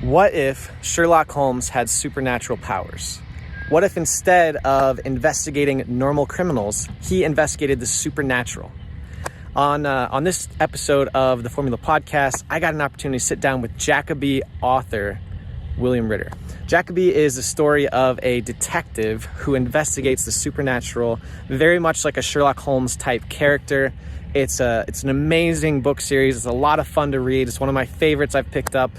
What if Sherlock Holmes had supernatural powers? What if instead of investigating normal criminals, he investigated the supernatural? On this episode of the Formula Podcast, I got an opportunity to sit down with Jackaby author William Ritter. Jackaby is the story of a detective who investigates the supernatural, very much like a Sherlock Holmes type character. It's an amazing book series. It's a lot of fun to read. It's one of my favorites I've picked up,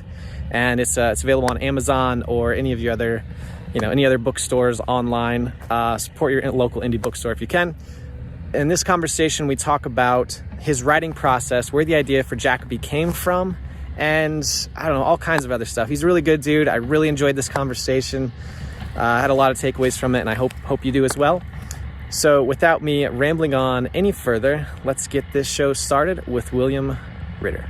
and it's available on Amazon or any of your other, any other bookstores online. Support your local indie bookstore if you can. In this conversation, we talk about his writing process, where the idea for Jackaby came from, and I don't know, all kinds of other stuff. He's a really good dude. I really enjoyed this conversation. I had a lot of takeaways from it, and I hope you do as well. So without me rambling on any further, let's get this show started with William Ritter.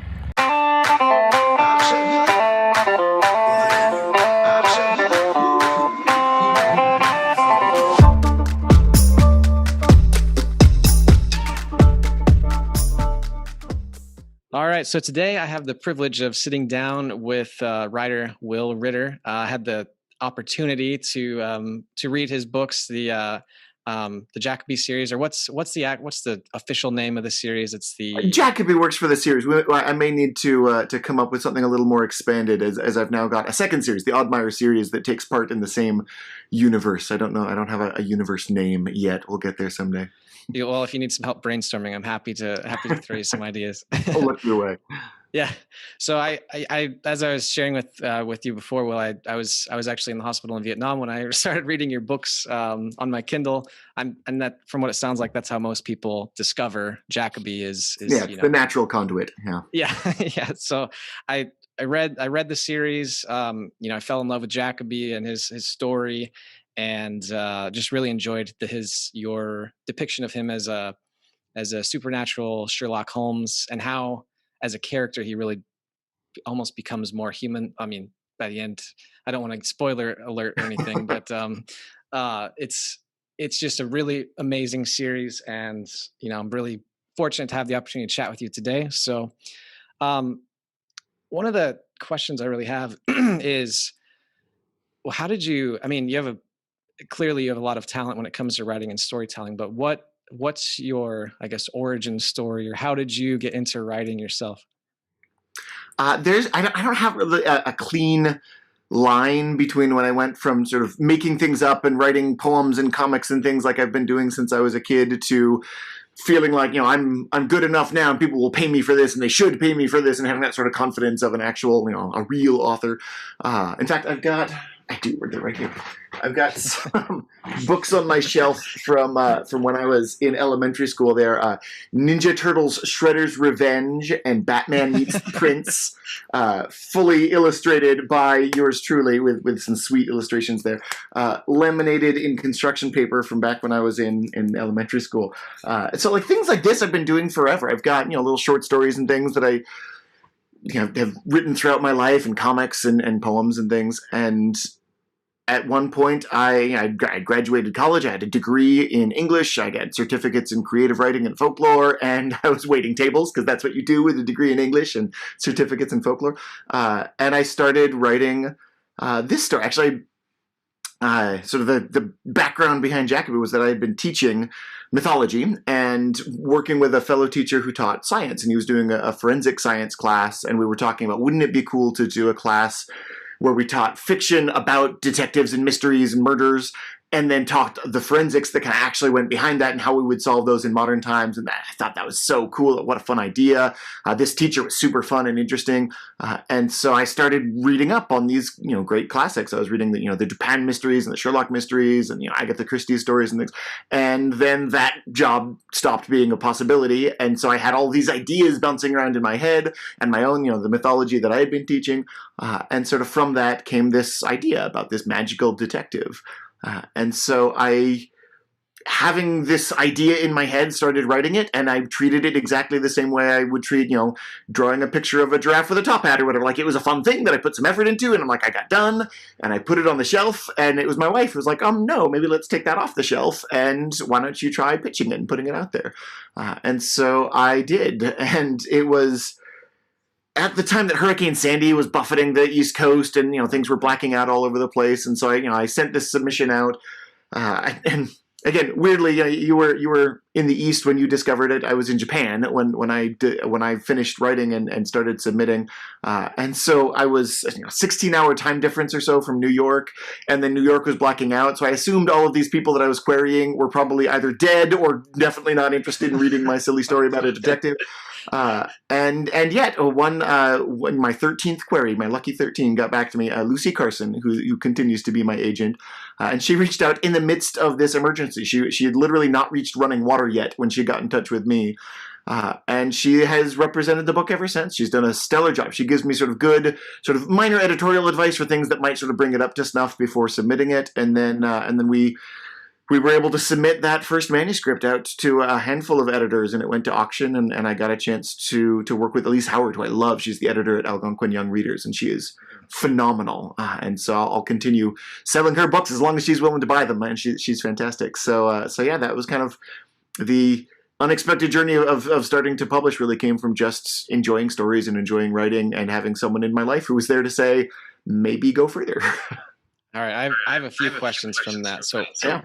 All right, so today I have the privilege of sitting down with writer Will Ritter. I had the opportunity to read his books, the Jackaby series, or what's the official name of the series? It's the Jackaby works for the series. I may need to come up with something a little more expanded, as I've now got a second series, the Oddmeyer series, that takes part in the same universe. I don't know. I don't have a universe name yet. We'll get there someday. Well, if you need some help brainstorming, I'm happy to throw you some ideas. I'll look your way. Yeah. So I as I was sharing with you before, Will, I was actually in the hospital in Vietnam when I started reading your books on my Kindle. And that, from what it sounds like, that's how most people discover Jackaby is the natural conduit. Yeah. Yeah. So I read the series. I fell in love with Jackaby and his story, and just really enjoyed your depiction of him as a supernatural Sherlock Holmes, and how, as a character, he really almost becomes more human. I mean, by the end, I don't want to spoiler alert or anything, but it's just a really amazing series, and I'm really fortunate to have the opportunity to chat with you today. So, one of the questions I really have is, well, how did you? I mean, clearly you have a lot of talent when it comes to writing and storytelling, but what's your, I guess, origin story, or how did you get into writing yourself? I don't have really a clean line between when I went from sort of making things up and writing poems and comics and things like I've been doing since I was a kid, to feeling like, I'm good enough now and people will pay me for this and they should pay me for this, and having that sort of confidence of an actual, a real author. In fact, I do read it right here. I've got some books on my shelf from when I was in elementary school. They're Ninja Turtles: Shredder's Revenge and Batman Meets the Prince, fully illustrated by yours truly, with some sweet illustrations there. Laminated in construction paper from back when I was in elementary school. So like things like this I've been doing forever. I've got little short stories and things that I have written throughout my life, and comics and poems and things. And at one point, I graduated college. I had a degree in English. I got certificates in creative writing and folklore, and I was waiting tables, because that's what you do with a degree in English and certificates in folklore. And I started writing this story. Actually, sort of the background behind Jackaby was that I had been teaching mythology and working with a fellow teacher who taught science, and he was doing a forensic science class, and we were talking about, wouldn't it be cool to do a class where we taught fiction about detectives and mysteries and murders, and then taught the forensics that kind of actually went behind that and how we would solve those in modern times. And I thought that was so cool. What a fun idea. This teacher was super fun and interesting. And so I started reading up on these, great classics. I was reading the Japan mysteries and the Sherlock mysteries and, Agatha Christie stories and things. And then that job stopped being a possibility. And so I had all these ideas bouncing around in my head, and my own, the mythology that I had been teaching. And sort of from that came this idea about this magical detective. And so having this idea in my head, started writing it, and I treated it exactly the same way I would treat, drawing a picture of a giraffe with a top hat or whatever. Like, it was a fun thing that I put some effort into, and I'm like, I got done, and I put it on the shelf, and it was my wife who was like, no, maybe let's take that off the shelf, and why don't you try pitching it and putting it out there? And so I did, and it was at the time that Hurricane Sandy was buffeting the East Coast, and things were blacking out all over the place, and so I sent this submission out, and again, weirdly, you were in the East when you discovered it. I was in Japan when I finished writing and started submitting, and so I was 16-hour time difference or so from New York, and then New York was blacking out. So I assumed all of these people that I was querying were probably either dead or definitely not interested in reading my silly story about a detective. And yet, when my 13th query, my lucky 13, got back to me, Lucy Carson, who continues to be my agent, and she reached out in the midst of this emergency. She had literally not reached running water yet when she got in touch with me. And she has represented the book ever since. She's done a stellar job. She gives me sort of good, sort of minor editorial advice for things that might sort of bring it up to snuff before submitting it. And then we were able to submit that first manuscript out to a handful of editors, and it went to auction, and I got a chance to work with Elise Howard, who I love. She's the editor at Algonquin Young Readers, and she is phenomenal. And so I'll continue selling her books as long as she's willing to buy them, and she's fantastic. So yeah, that was kind of the unexpected journey of starting to publish. Really came from just enjoying stories and enjoying writing, and having someone in my life who was there to say, maybe go further. All right, I have a few questions from that. So Yeah.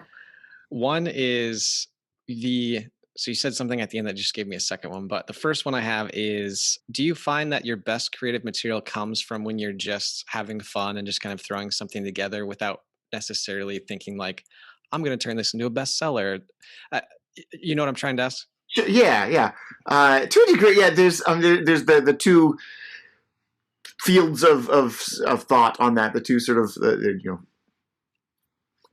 one is so you said something at the end that just gave me a second one, but the first one I have is, do you find that your best creative material comes from when you're just having fun and just kind of throwing something together without necessarily thinking like, I'm going to turn this into a bestseller? You know what I'm trying to ask? Yeah. To a degree, yeah. There's the two fields of thought on that. The two sort of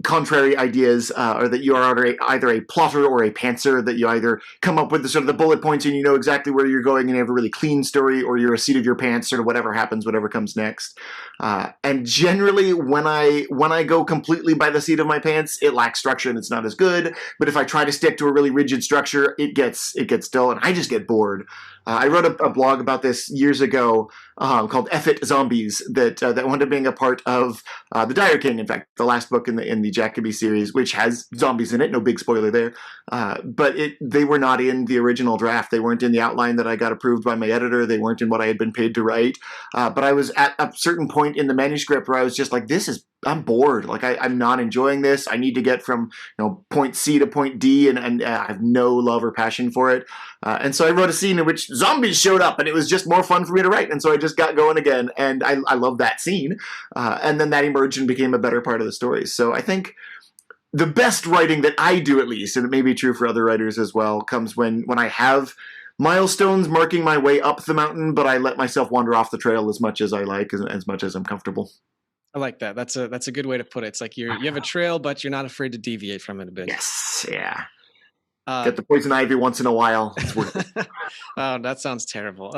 contrary ideas are that you are either a plotter or a pantser, that you either come up with the sort of the bullet points and you know exactly where you're going and you have a really clean story, or you're a seat of your pants, sort of whatever happens, whatever comes next. And generally, when I go completely by the seat of my pants, it lacks structure and it's not as good. But if I try to stick to a really rigid structure, it gets dull and I just get bored. I wrote a blog about this years ago called F It Zombies that wound up being a part of The Dire King, in fact, the last book in the Jackaby series, which has zombies in it. No big spoiler there. But they were not in the original draft. They weren't in the outline that I got approved by my editor. They weren't in what I had been paid to write. But I was at a certain point in the manuscript where I was just like, I'm bored. Like I'm not enjoying this. I need to get from point C to point D, and I have no love or passion for it. And so I wrote a scene in which zombies showed up, and it was just more fun for me to write. And so I just got going again, and I love that scene. And then that emerged and became a better part of the story. So I think the best writing that I do, at least, and it may be true for other writers as well, comes when I have milestones marking my way up the mountain, but I let myself wander off the trail as much as I like, as much as I'm comfortable. I like that. That's a good way to put it. It's like you have a trail, but you're not afraid to deviate from it a bit. Yes, yeah. Get the poison ivy once in a while. It's worth it. Oh, that sounds terrible.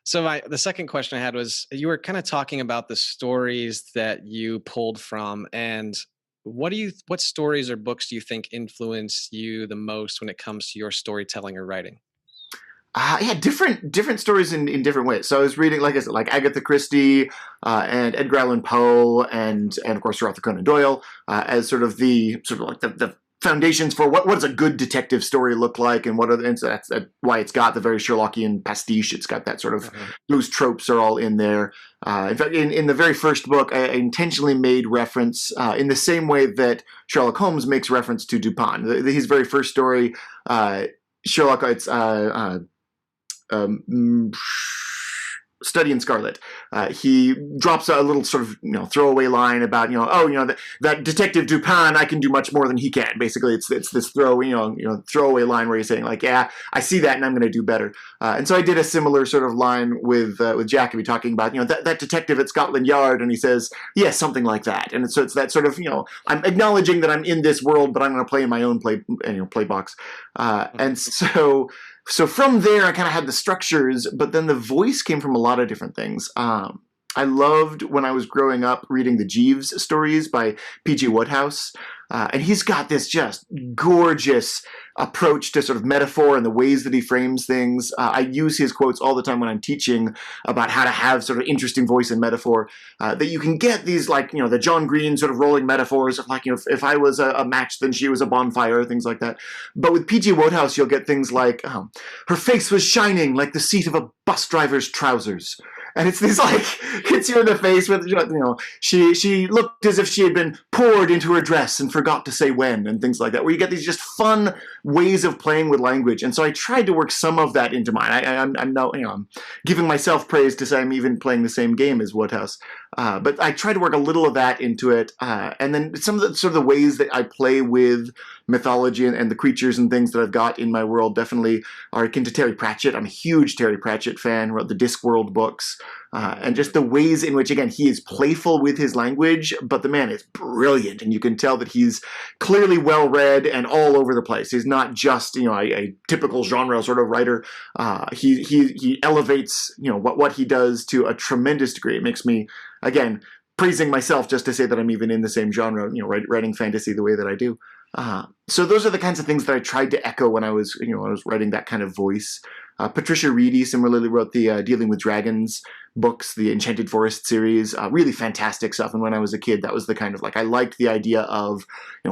So the second question I had was, you were kind of talking about the stories that you pulled from, and what stories or books do you think influence you the most when it comes to your storytelling or writing? Yeah, different stories in different ways. So I was reading, like I said, like Agatha Christie and Edgar Allan Poe, and of course Arthur Conan Doyle as sort of the foundations for what does a good detective story look like, and and so that's why it's got the very Sherlockian pastiche. It's got that sort of those tropes are all in there. In fact, in the very first book, I intentionally made reference in the same way that Sherlock Holmes makes reference to Dupin. His very first story, Sherlock, it's Study in Scarlet. He drops a little sort of throwaway line about that Detective Dupin, I can do much more than he can. Basically, it's this throwaway line where he's saying like, yeah, I see that and I'm going to do better. And so I did a similar sort of line with Jackaby, talking about that detective at Scotland Yard, and he says, yeah, something like that. And so it's that sort of I'm acknowledging that I'm in this world, but I'm going to play in my own play box. And so from there, I kind of had the structures, but then the voice came from a lot of different things. I loved, when I was growing up, reading the Jeeves stories by P.G. Wodehouse. And he's got this just gorgeous approach to sort of metaphor and the ways that he frames things. I use his quotes all the time when I'm teaching about how to have sort of interesting voice and metaphor, that you can get these, like, the John Green sort of rolling metaphors of, like, if I was a match, then she was a bonfire, things like that. But with P.G. Wodehouse, you'll get things like, her face was shining like the seat of a bus driver's trousers. And it's this, like, hits you in the face with, she looked as if she had been poured into her dress and forgot to say when, and things like that, where you get these just fun ways of playing with language. And so I tried to work some of that into mine. I'm now, I'm giving myself praise to say I'm even playing the same game as Woodhouse. But I tried to work a little of that into it. And then some of the sort of the ways that I play with mythology and the creatures and things that I've got in my world definitely are akin to Terry Pratchett. I'm a huge Terry Pratchett fan, wrote the Discworld books. And just the ways in which, again, he is playful with his language, but the man is brilliant, and you can tell that he's clearly well-read and all over the place. He's not just, a typical genre sort of writer. He elevates, what he does to a tremendous degree. It makes me, again, praising myself just to say that I'm even in the same genre, writing fantasy the way that I do. So those are the kinds of things that I tried to echo when I was writing that kind of voice. Patricia Reedy similarly wrote the Dealing with Dragons books, the Enchanted Forest series, really fantastic stuff. And when I was a kid, that was the kind of, like, I liked the idea of,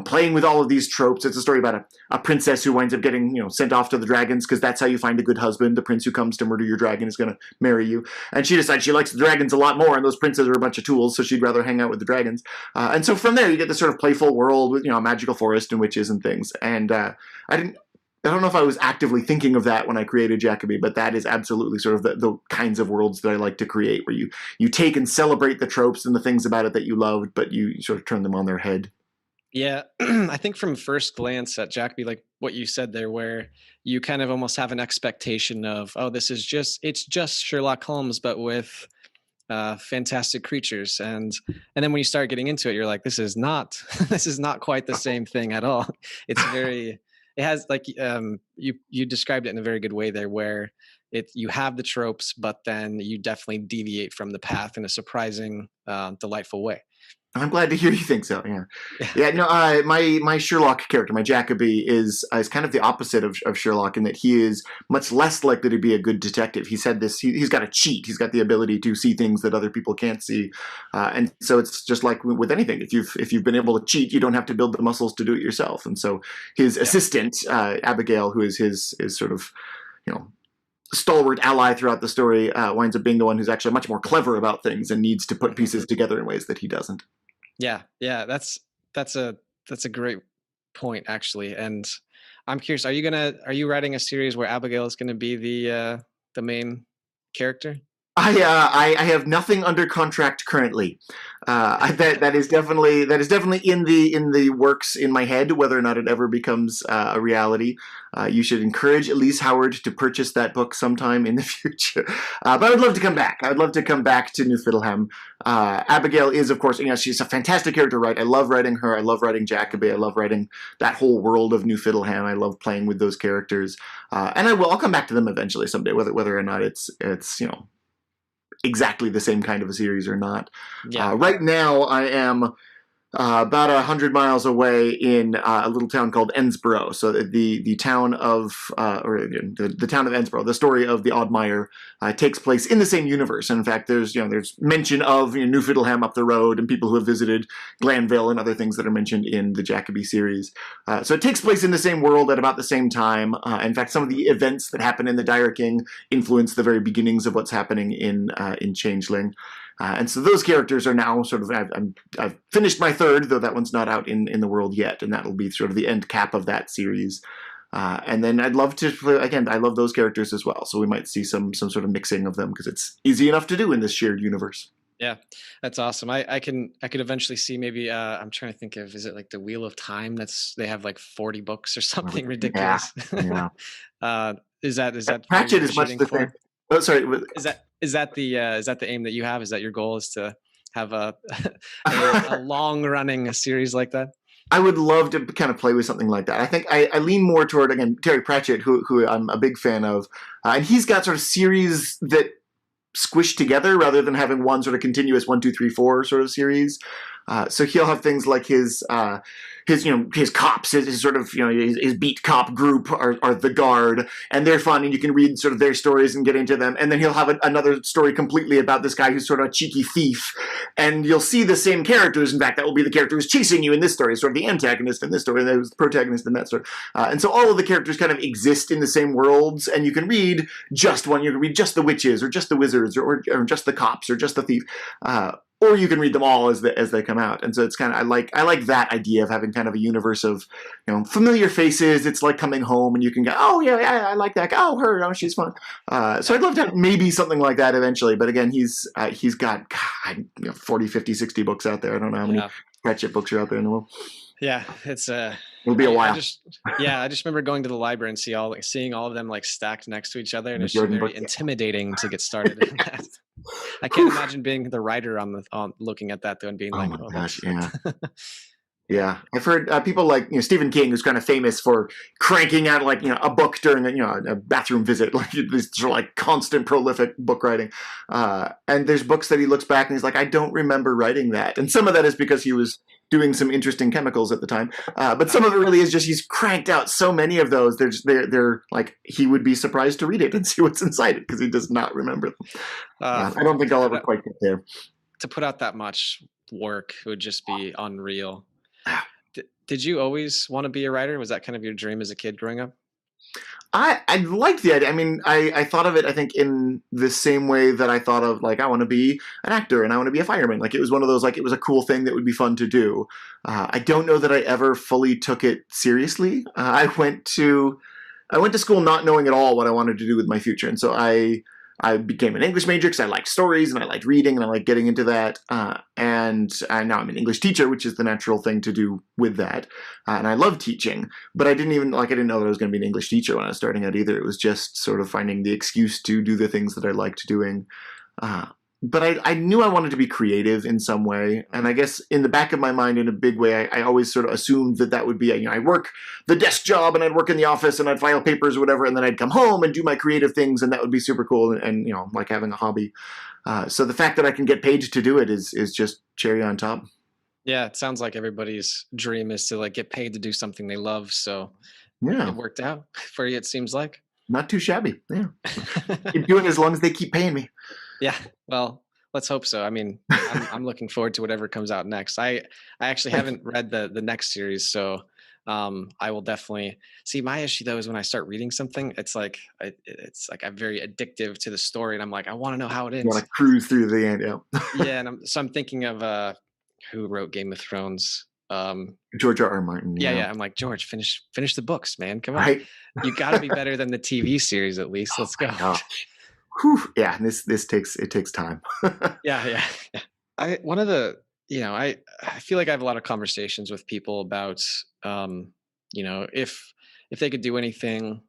playing with all of these tropes. It's a story about a princess who winds up getting, sent off to the dragons because that's how you find a good husband. The prince who comes to murder your dragon is going to marry you. And she decides she likes the dragons a lot more, and those princes are a bunch of tools, so she'd rather hang out with the dragons. And so from there, you get this sort of playful world with, a magical forest and witches and things. And I don't know if I was actively thinking of that when I created Jackaby, but that is absolutely sort of the kinds of worlds that I like to create, where you take and celebrate the tropes and the things about it that you loved, but you sort of turn them on their head. Yeah, I think from first glance at Jackaby, like what you said there, where you kind of almost have an expectation of, oh, it's just Sherlock Holmes, but with fantastic creatures, and then when you start getting into it, you're like, this is not quite the same thing at all. It's very it has, like, you described it in a very good way there, where you have the tropes, but then you definitely deviate from the path in a surprising, delightful way. I'm glad to hear you think so. Yeah. No. My Sherlock character, my Jackaby, is kind of the opposite of Sherlock in that he is much less likely to be a good detective. He said this. He's got a cheat. He's got the ability to see things that other people can't see, and so it's just like with anything. If you've been able to cheat, you don't have to build the muscles to do it yourself. And so his assistant, Abigail, who is his sort of, stalwart ally throughout the story, winds up being the one who's actually much more clever about things and needs to put pieces together in ways that he doesn't. Yeah, that's a great point, actually. And I'm curious, are you writing a series where Abigail is gonna be the main character? I have nothing under contract currently. That is definitely in the works in my head. Whether or not it ever becomes a reality, you should encourage Elise Howard to purchase that book sometime in the future. But I would love to come back. I would love to come back to New Fiddleham. Abigail is, of course, she's a fantastic character to write. I love writing her. I love writing Jackaby. I love writing that whole world of New Fiddleham. I love playing with those characters, and I'll come back to them eventually someday, whether or not it's exactly the same kind of a series or not. Yeah. Right now, I am about 100 miles away in a little town called Ensborough. So the town of the town of Ensborough, the story of the Oddmire, takes place in the same universe. And in fact, there's mention of New Fiddleham up the road, and people who have visited Glanville and other things that are mentioned in the Jackaby series. So it takes place in the same world at about the same time. In fact, some of the events that happen in the Dire King influence the very beginnings of what's happening in Changeling. And so those characters are now sort of, I've finished my third, though that one's not out in the world yet, and that'll be sort of the end cap of that series. And then I'd love to, again, I love those characters as well, so we might see some sort of mixing of them, because it's easy enough to do in this shared universe. Yeah, that's awesome. I could eventually see, maybe I'm trying to think of, is it like the Wheel of Time? They have like 40 books or something ridiculous. Yeah. Is that Pratchett is much the same. Oh, sorry. Is that the aim that you have? Is that your goal, is to have a long running series like that? I would love to kind of play with something like that. I think I lean more toward, again, Terry Pratchett, who I'm a big fan of, and he's got sort of series that squished together rather than having one sort of continuous 1, 2, 3, 4 sort of series. So he'll have things like his cops, his sort of, his beat cop group are the Guard, and they're fun, and you can read sort of their stories and get into them. And then he'll have another story completely about this guy who's sort of a cheeky thief, and you'll see the same characters. In fact, that will be the character who's chasing you in this story, sort of the antagonist in this story, and there's the protagonist in that story. And so all of the characters kind of exist in the same worlds, and you can read just one. You can read just the witches, or just the wizards, or just the cops, or just the thief. Or you can read them all as they come out. And so it's kind of, I like that idea of having kind of a universe of, familiar faces. It's like coming home and you can go, oh yeah, I like that guy. Oh, her, oh, she's fun. So I'd love to have maybe something like that eventually. But again, he's got 40, 50, 60 books out there. I don't know how many Pratchett books are out there in the world. Yeah, it's it'll be a while. I just remember going to the library and seeing all of them like stacked next to each other, and it's very intimidating to get started in that. I can't imagine being the writer on looking at that though and being oh my gosh, yeah. Yeah, I've heard people like Stephen King, who's kind of famous for cranking out like a book during a bathroom visit, like this sort of like constant prolific book writing. And there's books that he looks back and he's like, I don't remember writing that. And some of that is because he was doing some interesting chemicals at the time. But some of it really is just he's cranked out so many of those. They're like he would be surprised to read it and see what's inside it because he does not remember them. I don't think I'll ever quite get there. To put out that much work would just be unreal. Did you always want to be a writer? Was that kind of your dream as a kid growing up? I liked the idea. I mean, I thought of it, I think, in the same way that I thought of, like, I want to be an actor and I want to be a fireman. Like, it was one of those, like, it was a cool thing that would be fun to do. I don't know that I ever fully took it seriously. I went to school not knowing at all what I wanted to do with my future. And so I became an English major because I liked stories and I liked reading and I liked getting into that. And now I'm an English teacher, which is the natural thing to do with that. And I love teaching, but I didn't know that I was going to be an English teacher when I was starting out either. It was just sort of finding the excuse to do the things that I liked doing. But I knew I wanted to be creative in some way. And I guess in the back of my mind, in a big way, I always sort of assumed that would be, I'd work the desk job and I'd work in the office and I'd file papers or whatever. And then I'd come home and do my creative things. And that would be super cool and like having a hobby. So the fact that I can get paid to do it is just cherry on top. Yeah, it sounds like everybody's dream is to like get paid to do something they love. So yeah, it worked out for you, it seems like. Not too shabby. Yeah. Keep doing it as long as they keep paying me. Yeah, well, let's hope so. I mean, I'm looking forward to whatever comes out next. I actually haven't read the next series, so I will definitely see. My issue though is when I start reading something, it's like I'm very addictive to the story, and I'm like, I want to know how it ends. You want to cruise through the end, yeah. Yeah, and I'm thinking of who wrote Game of Thrones. George R. Martin. Yeah. I'm like, George, finish the books, man. Come on, right? You got to be better than the TV series at least. Let's go. Whew. Yeah, this takes time. Yeah. One of the, I feel like I have a lot of conversations with people about, if they could do anything,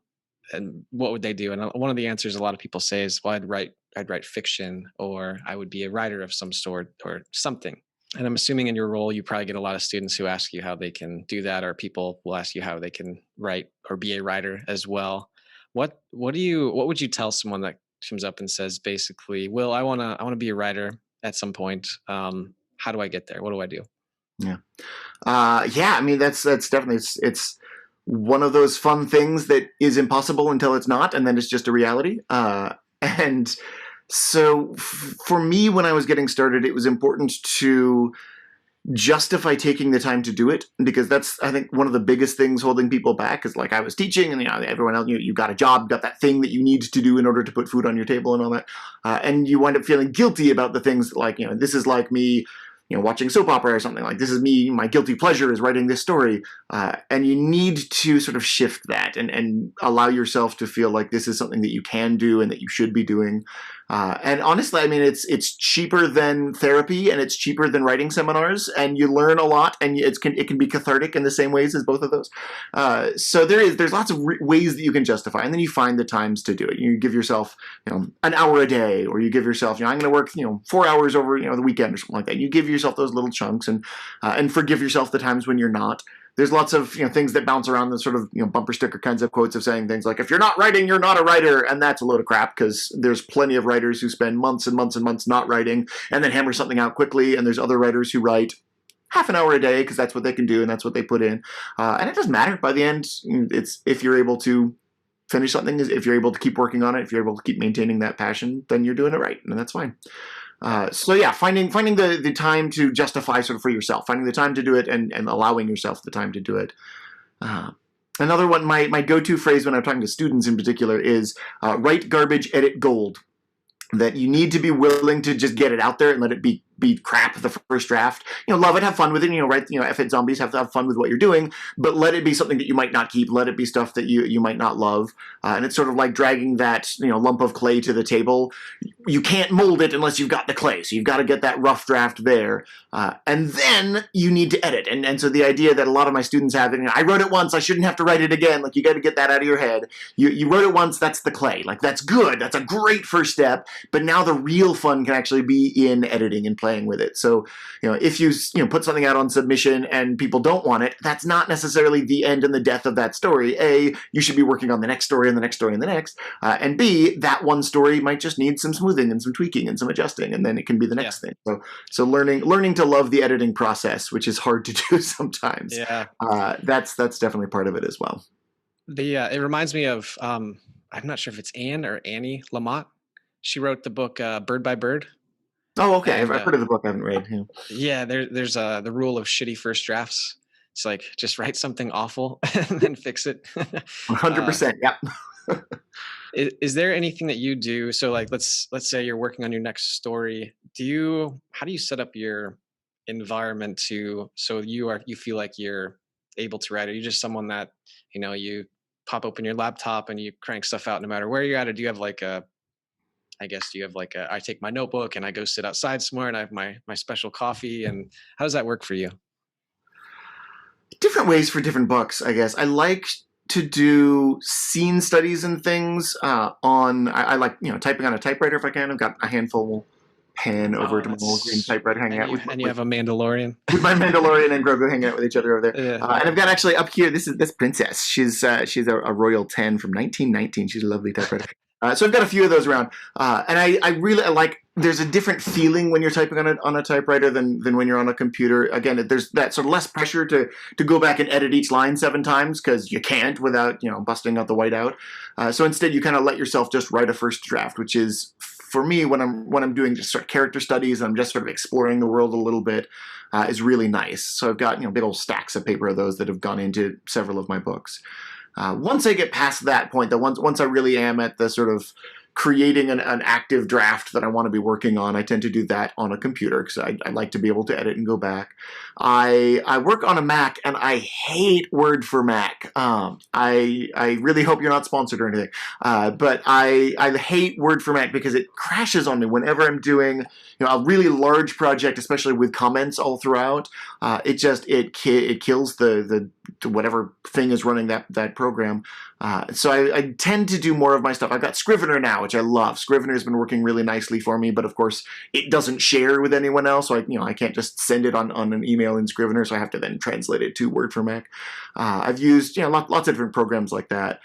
and what would they do? And one of the answers a lot of people say is, well, I'd write fiction, or I would be a writer of some sort or something. And I'm assuming in your role, you probably get a lot of students who ask you how they can do that, or people will ask you how they can write or be a writer as well. What would you tell someone that comes up and says, basically, Will, I want to be a writer at some point. How do I get there? What do I do? Yeah. I mean, that's definitely, it's one of those fun things that is impossible until it's not. And then it's just a reality. And so for me, when I was getting started, it was important to justify taking the time to do it, because that's, I think, one of the biggest things holding people back is, like, I was teaching and everyone else, you got a job, got that thing that you need to do in order to put food on your table and all that. And you wind up feeling guilty about the things like, this is like me, watching soap opera or something. Like, this is me, my guilty pleasure is writing this story. And you need to sort of shift that and allow yourself to feel like this is something that you can do and that you should be doing. And honestly, I mean, it's cheaper than therapy and it's cheaper than writing seminars, and you learn a lot, and it can be cathartic in the same ways as both of those. So there's lots of ways that you can justify, and then you find the times to do it. You give yourself, an hour a day, or you give yourself, I'm going to work, 4 hours over, the weekend or something like that. You give yourself those little chunks and forgive yourself the times when you're not. There's lots of things that bounce around, the sort of bumper sticker kinds of quotes of saying things like, if you're not writing, you're not a writer. And that's a load of crap, because there's plenty of writers who spend months and months and months not writing and then hammer something out quickly. And there's other writers who write half an hour a day because that's what they can do and that's what they put in. And it doesn't matter. By the end, it's if you're able to finish something, if you're able to keep working on it, if you're able to keep maintaining that passion, then you're doing it right, and that's fine. So yeah, finding the time to justify sort of for yourself, finding the time to do it, and allowing yourself the time to do it. Another one, my go-to phrase when I'm talking to students in particular is write garbage, edit gold. That you need to be willing to just get it out there and let it be crap the first draft. Love it, have fun with it, write, F it zombies, have to have fun with what you're doing, but let it be something that you might not keep, let it be stuff that you might not love. And it's sort of like dragging that, lump of clay to the table. You can't mold it unless you've got the clay, so you've got to get that rough draft there. And then you need to edit. And so the idea that a lot of my students have, I wrote it once, I shouldn't have to write it again, like you got to get that out of your head. You wrote it once, that's the clay. Like that's good, that's a great first step, but now the real fun can actually be in editing and playing with it. So, if you put something out on submission and people don't want it, that's not necessarily the end and the death of that story. A, you should be working on the next story and the next story and the next. And B, that one story might just need some smoothing and some tweaking and some adjusting, and then it can be the next thing. So learning to love the editing process, which is hard to do sometimes. Yeah. That's definitely part of it as well. It reminds me of I'm not sure if it's Anne or Annie Lamott. She wrote the book Bird by Bird. Oh, okay. I've heard of the book. I haven't read. Yeah, there's the rule of shitty first drafts. It's like just write something awful and then fix it. 100%. Yeah. Is there anything that you do? So like let's say you're working on your next story. How do you set up your environment so you feel like you're able to write? Are you just someone that you pop open your laptop and you crank stuff out no matter where you're at, or do you have like I take my notebook and I go sit outside somewhere and I have my special coffee, and how does that work for you? Different ways for different books, I guess. I like to do scene studies and things I like, typing on a typewriter if I can. I've got a handful pen over to my little green typewriter hanging out with. And you have a Mandalorian. With my Mandalorian and Grogu hanging out with each other over there. Yeah. And I've got actually up here, this princess. She's a Royal 10 from 1919. She's a lovely typewriter. So I've got a few of those around, and I really like. There's a different feeling when you're typing on a typewriter than when you're on a computer. Again, there's that sort of less pressure to go back and edit each line 7 times because you can't without busting out the whiteout. So instead, you kind of let yourself just write a first draft, which is for me when I'm doing just sort of character studies and I'm just sort of exploring the world a little bit, is really nice. So I've got big old stacks of paper of those that have gone into several of my books. Once I get past that point, though, once I really am at the sort of creating an active draft that I want to be working on, I tend to do that on a computer because I like to be able to edit and go back. I work on a Mac and I hate Word for Mac. I really hope you're not sponsored or anything, but I hate Word for Mac because it crashes on me whenever I'm doing a really large project, especially with comments all throughout. It kills the whatever thing is running that program. So I tend to do more of my stuff. I've got Scrivener now, which I love. Scrivener has been working really nicely for me, but of course it doesn't share with anyone else. So I can't just send it on an email in Scrivener. So I have to then translate it to Word for Mac. I've used lots of different programs like that.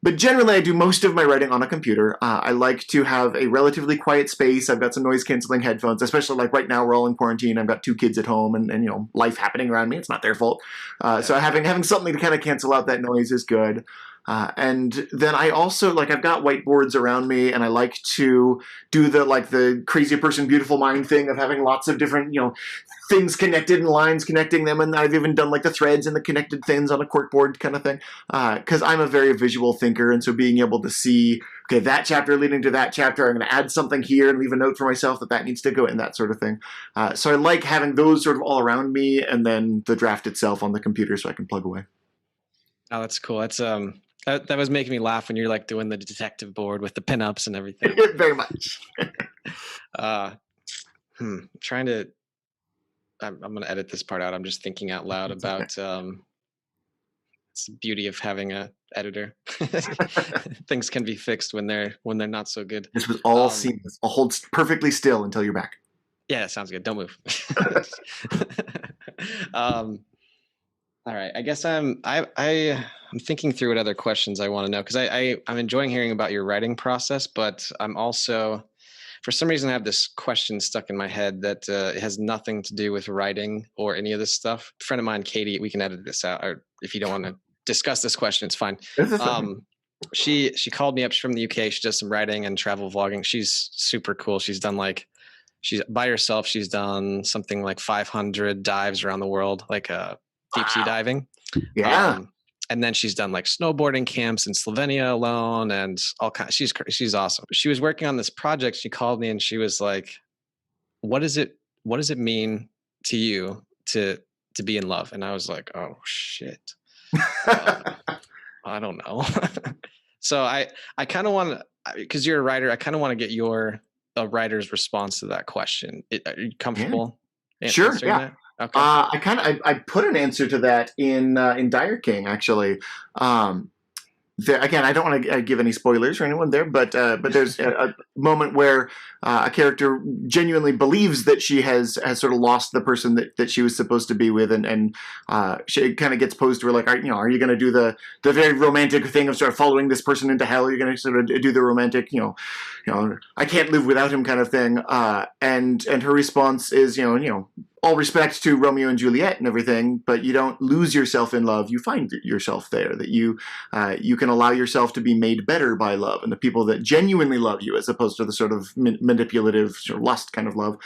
But generally, I do most of my writing on a computer. I like to have a relatively quiet space. I've got some noise-canceling headphones, especially like right now we're all in quarantine. I've got 2 kids at home and life happening around me. It's not their fault. So having something to kind of cancel out that noise is good. And then I also, I've got whiteboards around me, and I like to do the crazy person, beautiful mind thing of having lots of different, things connected and lines connecting them. And I've even done the threads and the connected things on a corkboard kind of thing. Because I'm a very visual thinker. And so being able to see, okay, that chapter leading to that chapter, I'm going to add something here and leave a note for myself that needs to go in, that sort of thing. So I like having those sort of all around me, and then the draft itself on the computer so I can plug away. Oh, that's cool. That's that was making me laugh when you're doing the detective board with the pinups and everything. Very much. Trying to. I'm going to edit this part out. I'm just thinking out loud about it's the beauty of having a editor. Things can be fixed when they're not so good. This was all seamless. I'll hold perfectly still until you're back. Yeah, that sounds good. Don't move. All right. I guess I'm thinking through what other questions I want to know, because I'm enjoying hearing about your writing process, but I'm also For some reason, I have this question stuck in my head that it has nothing to do with writing or any of this stuff. A friend of mine, Katie, we can edit this out, or if you don't want to discuss this question, it's fine. This is fine. She called me up. She's from the UK. She does some writing and travel vlogging. She's super cool. She's by herself. She's done something like 500 dives around the world, like deep sea diving. Yeah. And then she's done like snowboarding camps in Slovenia alone and all kinds. She's awesome. She was working on this project. She called me and she was like, what does it mean to you to be in love? And I was like, oh shit. I don't know. So I kind of want to, because you're a writer, I kind of want to get a writer's response to that question. Are you comfortable? Sure. Yeah. That? Okay. I put an answer to that in Dire King, actually. Again, I don't want to give any spoilers for anyone there, but there's a moment where a character genuinely believes that she has sort of lost the person that she was supposed to be with, and she kind of gets posed to her like, are you going to do the very romantic thing of sort of following this person into hell? Are you going to sort of do the romantic, I can't live without him kind of thing? And her response is, all respect to Romeo and Juliet and everything, but you don't lose yourself in love. You find yourself there, that you can allow yourself to be made better by love, and the people that genuinely love you, as opposed to the sort of manipulative sort of lust kind of love.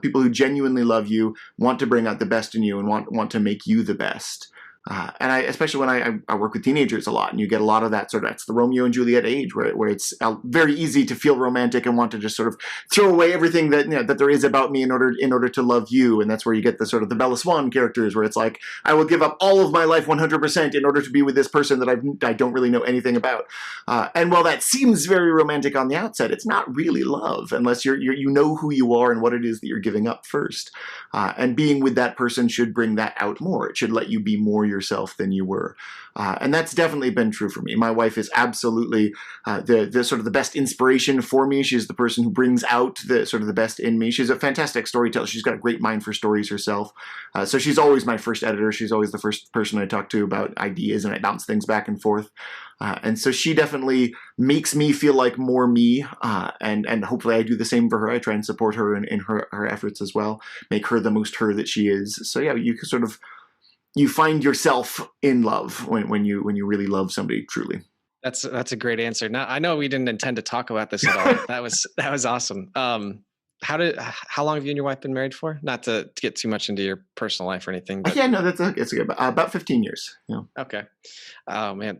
People who genuinely love you want to bring out the best in you and want to make you the best. And especially when I work with teenagers a lot, and you get a lot of that that's the Romeo and Juliet age, where it's very easy to feel romantic and want to just sort of throw away everything that there is about me in order to love you. And that's where you get the sort of the Bella Swan characters, where it's like, I will give up all of my life 100% in order to be with this person that I don't really know anything about. And while that seems very romantic on the outset, it's not really love unless you know who you are and what it is that you're giving up first. And being with that person should bring that out more. It should let you be more yourself than you were. And that's definitely been true for me. My wife is absolutely the sort of the best inspiration for me. She's the person who brings out the sort of the best in me. She's a fantastic storyteller. She's got a great mind for stories herself. So she's always my first editor. She's always the first person I talk to about ideas, and I bounce things back and forth. And so she definitely makes me feel like more me, and hopefully I do the same for her. I try and support her in her efforts as well, make her the most her that she is. So yeah, you find yourself in love when you really love somebody truly. That's a great answer. Now, I know we didn't intend to talk about this at all. That was awesome. How long have you and your wife been married for? Not to get too much into your personal life or anything. But... Yeah, no, it's good. About 15 years. Yeah. Okay. Oh man.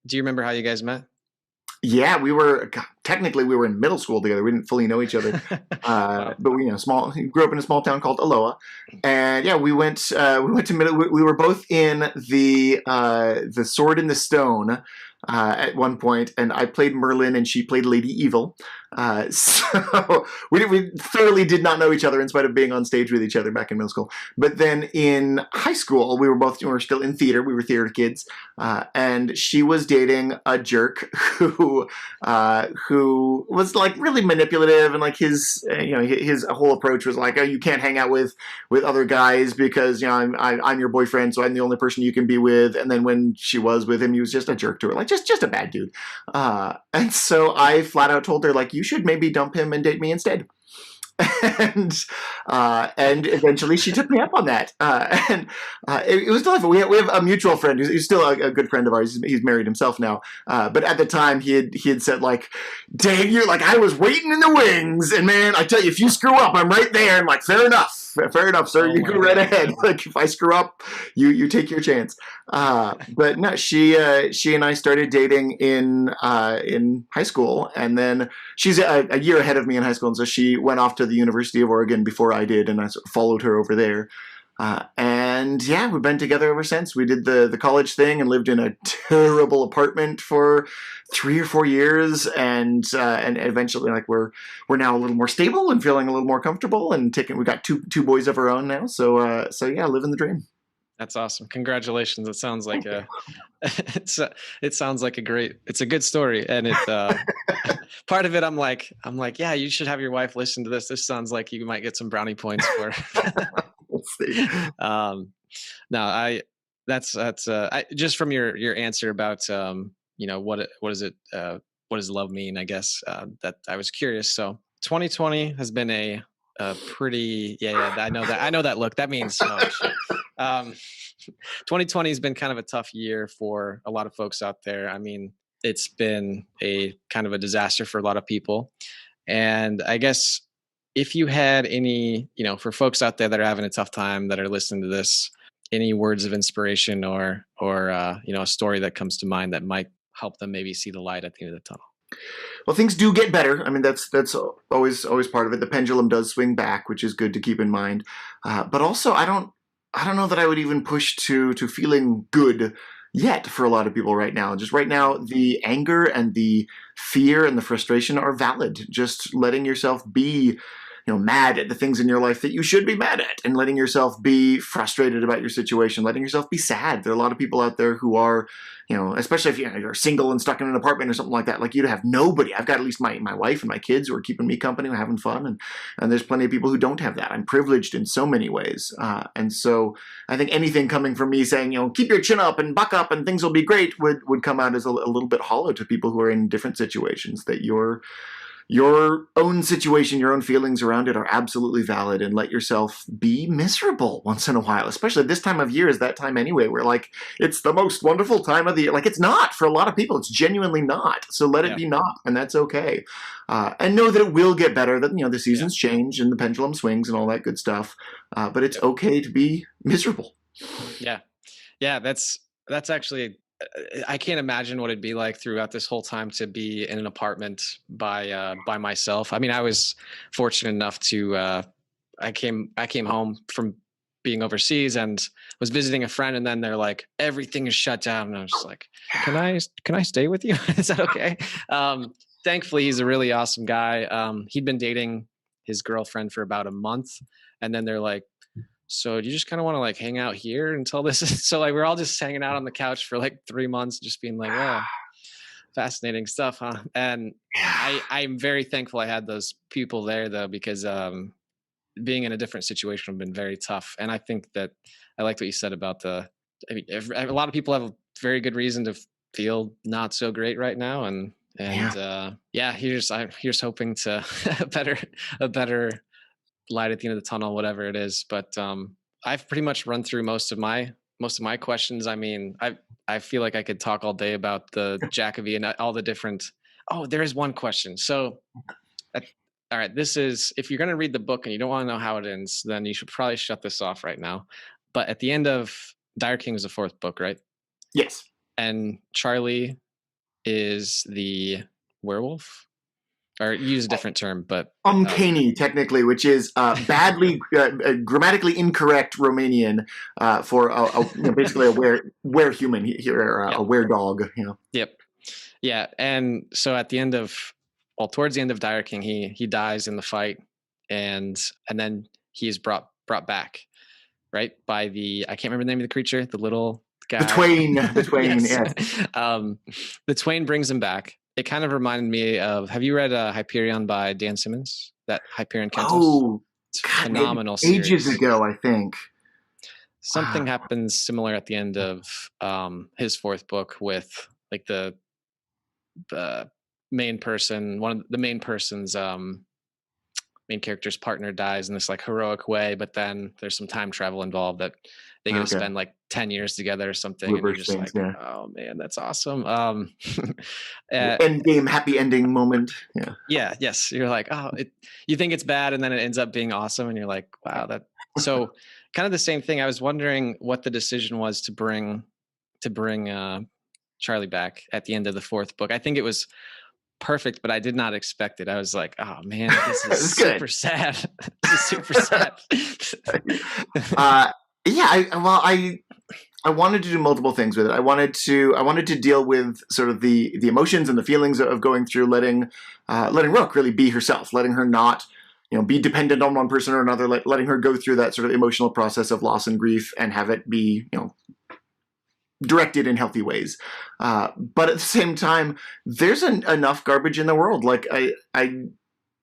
Do you remember how you guys met? Yeah, technically we were in middle school together. We didn't fully know each other, but we grew up in a small town called Aloha, and yeah, we went to middle. We were both in the Sword in the Stone at one point, and I played Merlin and she played Lady Evil. So we thoroughly did not know each other in spite of being on stage with each other back in middle school. But then in high school, we were still in theater. We were theater kids, and she was dating a jerk who was like really manipulative, and like his whole approach was like, oh, you can't hang out with other guys because I'm your boyfriend, so I'm the only person you can be with. And then when she was with him, he was just a jerk to her, like just a bad dude. And so I flat out told her, like, you should maybe dump him and date me instead. And eventually she took me up on that. It was delightful. We have a mutual friend who's still a good friend of ours. He's married himself now. But at the time he had said, like, dang, you're like, I was waiting in the wings, and man, I tell you, if you screw up, I'm right there. I'm like, fair enough, sir. You go right ahead. Like, if I screw up, you take your chance. But no, she and I started dating in high school, and then she's a year ahead of me in high school, and so she went off to the University of Oregon before I did, and I sort of followed her over there. And yeah, we've been together ever since. We did the college thing and lived in a terrible apartment for 3 or 4 years, and eventually, like, we're now a little more stable and feeling a little more comfortable, and we got two boys of our own now. So yeah, living the dream. That's awesome. Congratulations. It sounds like it sounds like it's a good story. And it, part of it, I'm like, yeah, you should have your wife listen to this. This sounds like you might get some brownie points for. We'll see. No, that's just from your answer about, what is it? what does love mean? I guess that I was curious. So 2020 has been a pretty I know that look. That means oh shit. Um, 2020 has been kind of a tough year for a lot of folks out there. I mean, it's been a kind of a disaster for a lot of people. And I guess if you had any, for folks out there that are having a tough time that are listening to this, any words of inspiration or a story that comes to mind that might help them maybe see the light at the end of the tunnel. Well, things do get better. I mean, that's always part of it. The pendulum does swing back, which is good to keep in mind. But also, I don't know that I would even push to feeling good yet for a lot of people right now. Just right now, the anger and the fear and the frustration are valid. Just letting yourself be, mad at the things in your life that you should be mad at, and letting yourself be frustrated about your situation, letting yourself be sad. There are a lot of people out there who are, especially if you're single and stuck in an apartment or something like that, like you have nobody. I've got at least my wife and my kids who are keeping me company, who are having fun, and there's plenty of people who don't have that. I'm privileged in so many ways. And so I think anything coming from me saying, keep your chin up and buck up and things will be great would come out as a little bit hollow to people who are in different situations. That your own situation, your own feelings around it are absolutely valid, and let yourself be miserable once in a while. Especially this time of year is that time anyway, where like it's the most wonderful time of the year. Like it's not for a lot of people. It's genuinely not. So let it be not, and that's okay. And know that it will get better. That the seasons change and the pendulum swings and all that good stuff. But it's okay to be miserable. Yeah. That's actually. I can't imagine what it'd be like throughout this whole time to be in an apartment by myself. I mean, I was fortunate enough to I came home from being overseas and was visiting a friend, and then they're like, everything is shut down, and I was just like, can I stay with you? Is that okay? Thankfully, he's a really awesome guy. He'd been dating his girlfriend for about a month, and then they're like, so do you just kind of want to like hang out here until this is so like we're all just hanging out on the couch for like 3 months, just being like, oh, fascinating stuff, huh? And I'm very thankful I had those people there though, because being in a different situation would have been very tough. And I think that I liked what you said about a lot of people have a very good reason to feel not so great right now, and here's hoping to a better light at the end of the tunnel, whatever it is. But I've pretty much run through most of my questions. I mean, I feel like I could talk all day about the Jackaby and all the different. Oh, there is one question. So, all right, this is if you're going to read the book and you don't want to know how it ends, then you should probably shut this off right now. But at the end of Dire King is the 4th book, right? Yes. And Charlie is the werewolf. Or use a different term, but Uncanny, technically, which is badly grammatically incorrect Romanian for basically a were human here, a were dog. Yep. Yeah, and so at the end of towards the end of Dire King, he dies in the fight, and then he is brought back, right, by the I can't remember the name of the creature, the little guy, the Twain, yes. The Twain brings him back. It kind of reminded me of, have you read Hyperion by Dan Simmons? That Hyperion Cantos? Oh, it's phenomenal series. Ages ago, I think. Something happens similar at the end of his 4th book with like the main person, one of the main person's main character's partner dies in this like heroic way, but then there's some time travel involved that they get to spend like 10 years together or something. And you're just like, oh man, that's awesome. End game, happy ending moment. Yeah. Yes. You're like, oh, you think it's bad, and then it ends up being awesome. And you're like, wow, so kind of the same thing. I was wondering what the decision was to bring Charlie back at the end of the 4th book. I think it was perfect, but I did not expect it. I was like, oh man, this is super sad. This is super sad. I wanted to do multiple things with it. I wanted to deal with sort of the emotions and the feelings of going through, letting Rook really be herself, letting her not be dependent on one person or another, letting her go through that sort of emotional process of loss and grief and have it be directed in healthy ways. But at the same time, there's enough garbage in the world. Like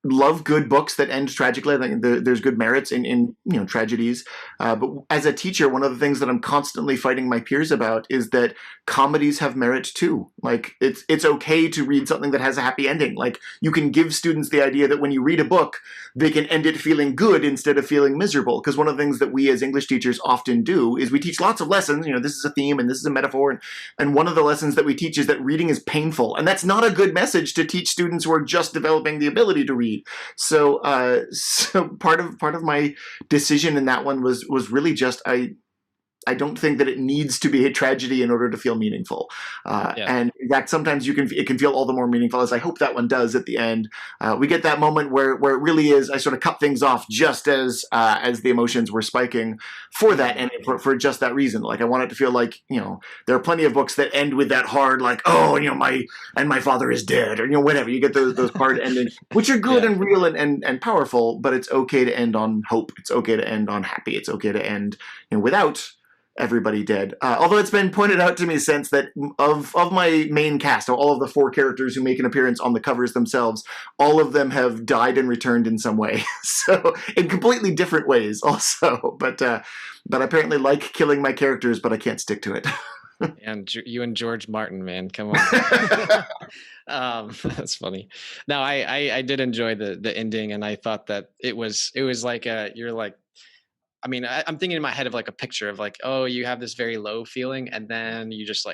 love good books that end tragically. I think there's good merits in tragedies. But as a teacher, one of the things that I'm constantly fighting my peers about is that comedies have merit too. Like it's okay to read something that has a happy ending. Like you can give students the idea that when you read a book, they can end it feeling good instead of feeling miserable. Because one of the things that we as English teachers often do is we teach lots of lessons. This is a theme and this is a metaphor. And one of the lessons that we teach is that reading is painful. And that's not a good message to teach students who are just developing the ability to read. So part of my decision in that one was really just I don't think that it needs to be a tragedy in order to feel meaningful. And in fact, sometimes it can feel all the more meaningful, as I hope that one does at the end. We get that moment where it really is, I sort of cut things off just as the emotions were spiking for that, and for just that reason. Like I want it to feel like, there are plenty of books that end with that hard, like, oh, my father is dead, or, whatever. You get those hard endings, which are good and real and powerful, but it's okay to end on hope. It's okay to end on happy. It's okay to end, without everybody dead. Although it's been pointed out to me since that of my main cast, all of the 4 characters who make an appearance on the covers themselves, all of them have died and returned in some way. So in completely different ways also. But apparently like killing my characters, but I can't stick to it. And you and George Martin, man, come on. That's funny. No, I did enjoy the ending, and I thought that it was like you're like, I'm thinking in my head of like a picture of like, oh, you have this very low feeling, and then you it's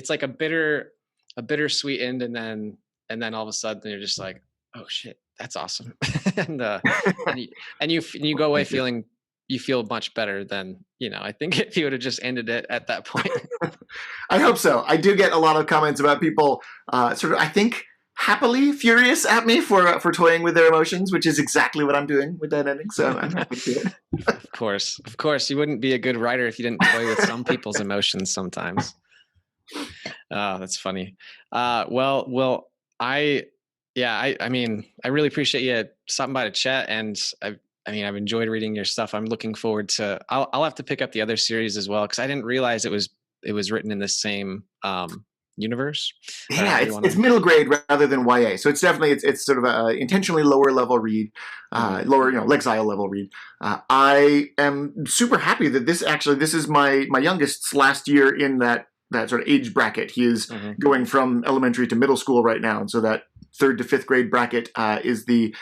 like a bittersweet end, and then all of a sudden you're just like, oh shit, that's awesome. and you go away feeling, you feel much better than, I think if you would have just ended it at that point. I hope so. I do get a lot of comments about people I think happily furious at me for toying with their emotions, which is exactly what I'm doing with that ending. So I'm happy to do it. Of course, you wouldn't be a good writer if you didn't toy with some people's emotions sometimes. Oh, that's funny. Well, I really appreciate you stopping by to chat, and I've enjoyed reading your stuff. I'm looking forward to. I'll have to pick up the other series as well, because I didn't realize it was written in the same universe. Yeah, it's middle grade rather than YA, so it's definitely it's sort of a intentionally lower level read, lower Lexile level read. I am super happy that this is my youngest's last year in that sort of age bracket. He is going from elementary to middle school right now, and so that 3rd to 5th grade bracket is the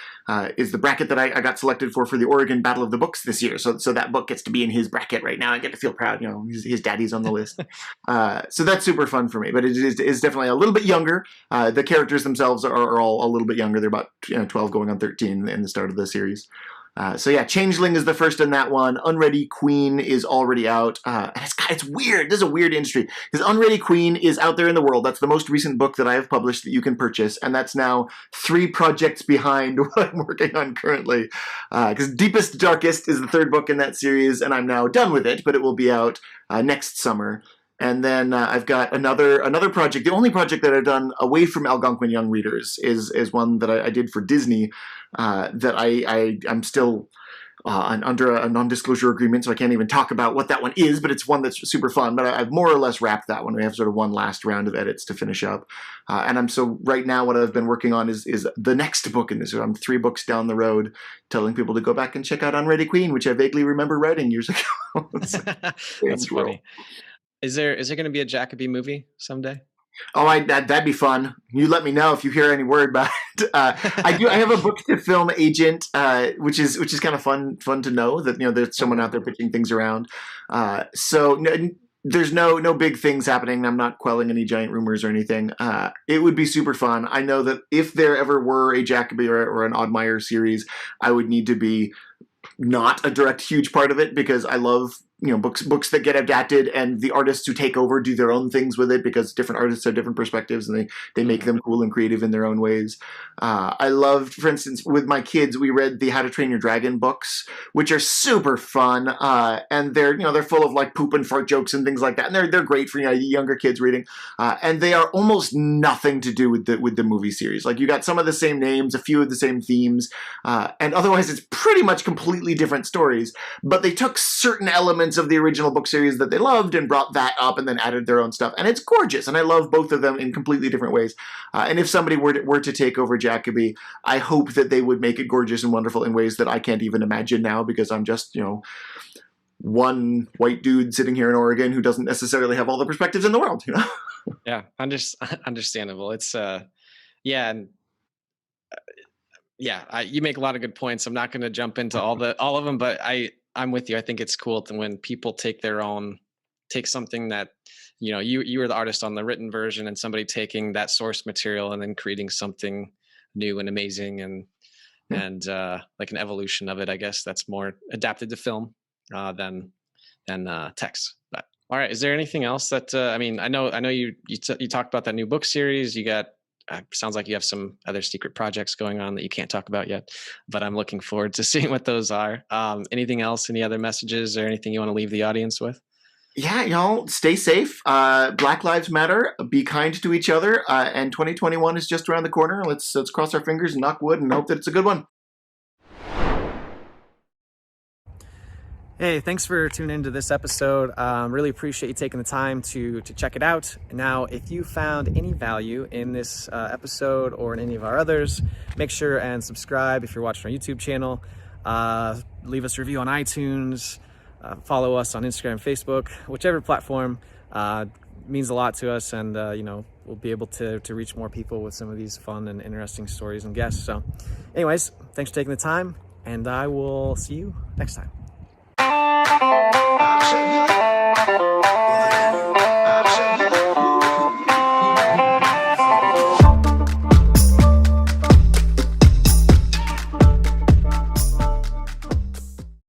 bracket that I got selected for the Oregon Battle of the Books this year. So that book gets to be in his bracket right now. I get to feel proud. His daddy's on the list. So that's super fun for me. But it is definitely a little bit younger. The characters themselves are all a little bit younger. They're about 12 going on 13 in the start of the series. Changeling is the first in that one. Unready Queen is already out. And it's weird. This is a weird industry, because Unready Queen is out there in the world. That's the most recent book that I have published that you can purchase, and that's now 3 projects behind what I'm working on currently. Because Deepest Darkest is the 3rd book in that series, and I'm now done with it, but it will be out next summer. And then I've got another project. The only project that I've done away from Algonquin young readers is one that I did for Disney that I'm still under a non-disclosure agreement, so I can't even talk about what that one is, but it's one that's super fun. But I've more or less wrapped that one. We have sort of one last round of edits to finish up. Right now what I've been working on is the next book in this. So I'm 3 books down the road telling people to go back and check out Unready Queen, which I vaguely remember writing years ago. That's funny. Is there going to be a Jackaby movie someday? Oh, that'd be fun. You let me know if you hear any word about it. I have a book to film agent, which is kind of fun to know that there's someone out there pitching things around. There's no big things happening. I'm not quelling any giant rumors or anything. It would be super fun. I know that if there ever were a Jackaby or an Oddmeyer series, I would need to be not a direct huge part of it, because I love books that get adapted and the artists who take over do their own things with it, because different artists have different perspectives and they make them cool and creative in their own ways. I loved, for instance, with my kids, we read the How to Train Your Dragon books, which are super fun, and they're full of like poop and fart jokes and things like that, and they're great for younger kids reading, and they are almost nothing to do with the movie series. Like you got some of the same names, a few of the same themes, and otherwise it's pretty much completely different stories, but they took certain elements elements of the original book series that they loved and brought that up and then added their own stuff. And it's gorgeous. And I love both of them in completely different ways. And if somebody were to take over Jackaby, I hope that they would make it gorgeous and wonderful in ways that I can't even imagine now, because I'm just, one white dude sitting here in Oregon who doesn't necessarily have all the perspectives in the world, Yeah, understandable. It's you make a lot of good points. I'm not going to jump into all of them, but I'm with you. I think it's cool when people take something that, you were the artist on the written version, and somebody taking that source material and then creating something new and amazing and like an evolution of it. I guess that's more adapted to film than text. But all right, is there anything else that I know you talked about that new book series. You got sounds like you have some other secret projects going on that you can't talk about yet, but I'm looking forward to seeing what those are. Anything else, any other messages or anything you want to leave the audience with? Yeah, y'all, stay safe. Black Lives Matter. Be kind to each other. And 2021 is just around the corner. Let's cross our fingers and knock wood and hope that it's a good one. Hey, thanks for tuning into this episode. Really appreciate you taking the time to check it out. Now, if you found any value in this episode or in any of our others, make sure and subscribe if you're watching our YouTube channel. Leave us a review on iTunes. Follow us on Instagram and Facebook, whichever platform. Means a lot to us, and we'll be able to reach more people with some of these fun and interesting stories and guests. So anyways, thanks for taking the time, and I will see you next time.